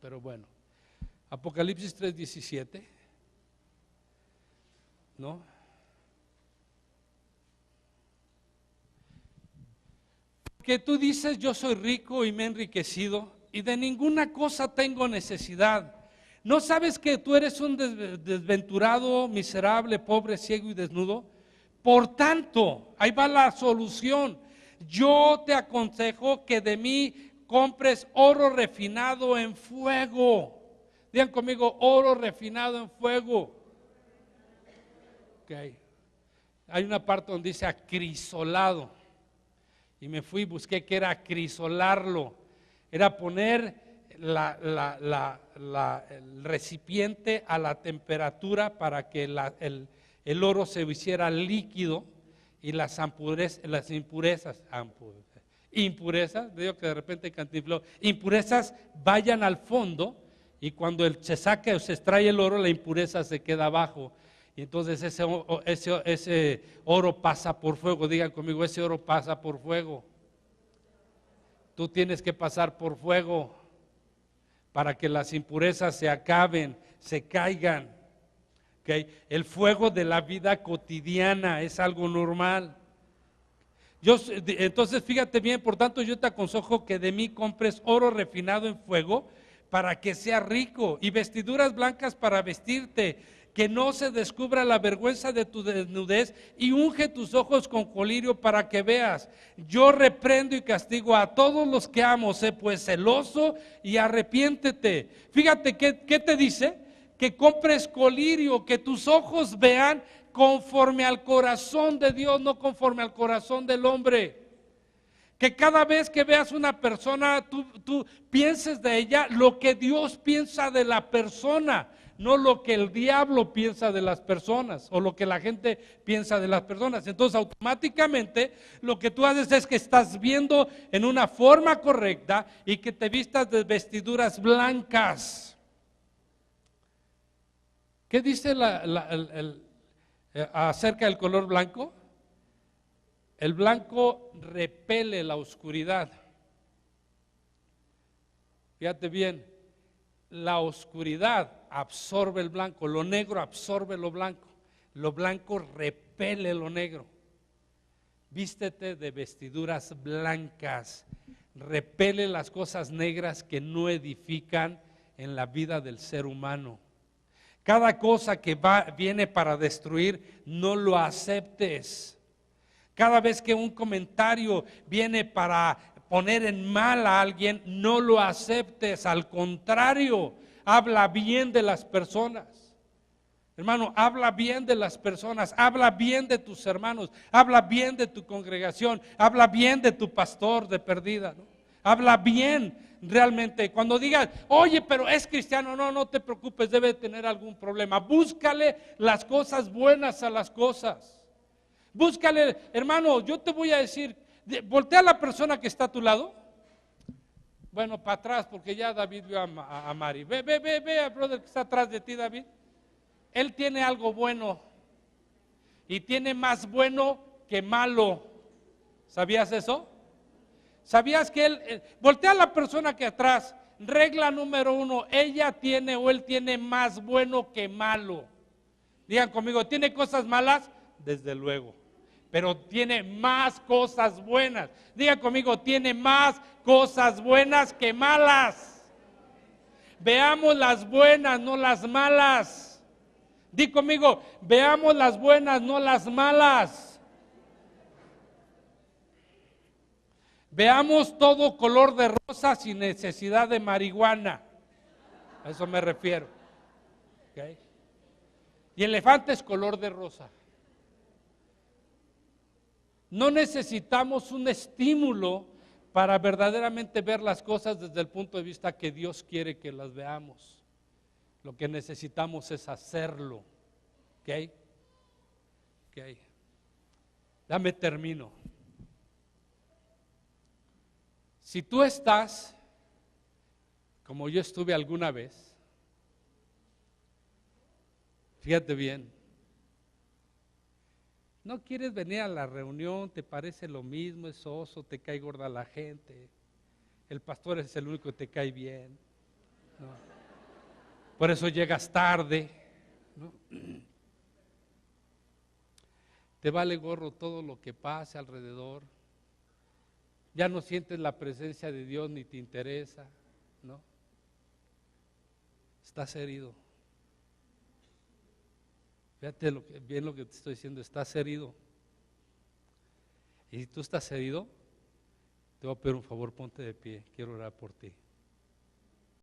pero bueno. Apocalipsis 3:17, ¿no? Que tú dices, yo soy rico y me he enriquecido y de ninguna cosa tengo necesidad. ¿No sabes que tú eres un desventurado, miserable, pobre, ciego y desnudo? Por tanto, ahí va la solución. Yo te aconsejo que de mí compres oro refinado en fuego. Digan conmigo, oro refinado en fuego. Okay. Hay una parte donde dice acrisolado. Y me fui y busqué que era acrisolarlo. Era poner el recipiente a la temperatura para que el oro se hiciera líquido, y las impurezas, digo que de repente cantinfló, impurezas vayan al fondo. Y cuando se saca o se extrae el oro, la impureza se queda abajo. Y entonces ese oro pasa por fuego. Digan conmigo, ese oro pasa por fuego. Tú tienes que pasar por fuego para que las impurezas se acaben, se caigan. ¿Okay? El fuego de la vida cotidiana es algo normal. Entonces fíjate bien, por tanto yo te aconsejo que de mí compres oro refinado en fuego para que sea rico y vestiduras blancas para vestirte, que no se descubra la vergüenza de tu desnudez, y unge tus ojos con colirio para que veas. Yo reprendo y castigo a todos los que amo, sé pues celoso y arrepiéntete. Fíjate ¿qué te dice? Que compres colirio, que tus ojos vean conforme al corazón de Dios, no conforme al corazón del hombre. Que cada vez que veas una persona, tú pienses de ella lo que Dios piensa de la persona, no lo que el diablo piensa de las personas o lo que la gente piensa de las personas. Entonces automáticamente lo que tú haces es que estás viendo en una forma correcta y que te vistas de vestiduras blancas. ¿Qué dice acerca del color blanco? El blanco repele la oscuridad. Fíjate bien, la oscuridad absorbe el blanco, lo negro absorbe lo blanco repele lo negro. Vístete de vestiduras blancas, repele las cosas negras que no edifican en la vida del ser humano. Cada cosa que viene para destruir, no lo aceptes. Cada vez que un comentario viene para poner en mal a alguien, no lo aceptes. Al contrario, habla bien de las personas. Hermano, habla bien de las personas, habla bien de tus hermanos, habla bien de tu congregación, habla bien de tu pastor de perdida, ¿no? Habla bien realmente. Cuando digas, oye, pero es cristiano, no te preocupes, debe tener algún problema. Búscale las cosas buenas a las cosas. Búscale, hermano, yo te voy a decir, voltea a la persona que está a tu lado. Bueno, para atrás, porque ya David vio a Mari. Ve al brother que está atrás de ti, David. Él tiene algo bueno y tiene más bueno que malo. ¿Sabías eso? ¿Sabías que él, voltea a la persona que atrás, regla número 1, ella tiene o él tiene más bueno que malo? Digan conmigo, ¿tiene cosas malas? Desde luego, pero tiene más cosas buenas. Digan conmigo, tiene más cosas buenas que malas. Veamos las buenas, no las malas. Di conmigo, veamos las buenas, no las malas. Veamos todo color de rosa sin necesidad de marihuana. A eso me refiero. ¿Okay? Y elefante es color de rosa. No necesitamos un estímulo para verdaderamente ver las cosas desde el punto de vista que Dios quiere que las veamos. Lo que necesitamos es hacerlo. ¿Ok? Ok. Dame termino. Si tú estás, como yo estuve alguna vez, fíjate bien, no quieres venir a la reunión, te parece lo mismo, es soso, te cae gorda la gente, el pastor es el único que te cae bien, ¿no? Por eso llegas tarde, ¿no? Te vale gorro todo lo que pase alrededor. Ya no sientes la presencia de Dios ni te interesa, ¿no? Estás herido. Fíjate bien lo que te estoy diciendo, estás herido. Y si tú estás herido, te voy a pedir un favor, ponte de pie, quiero orar por ti.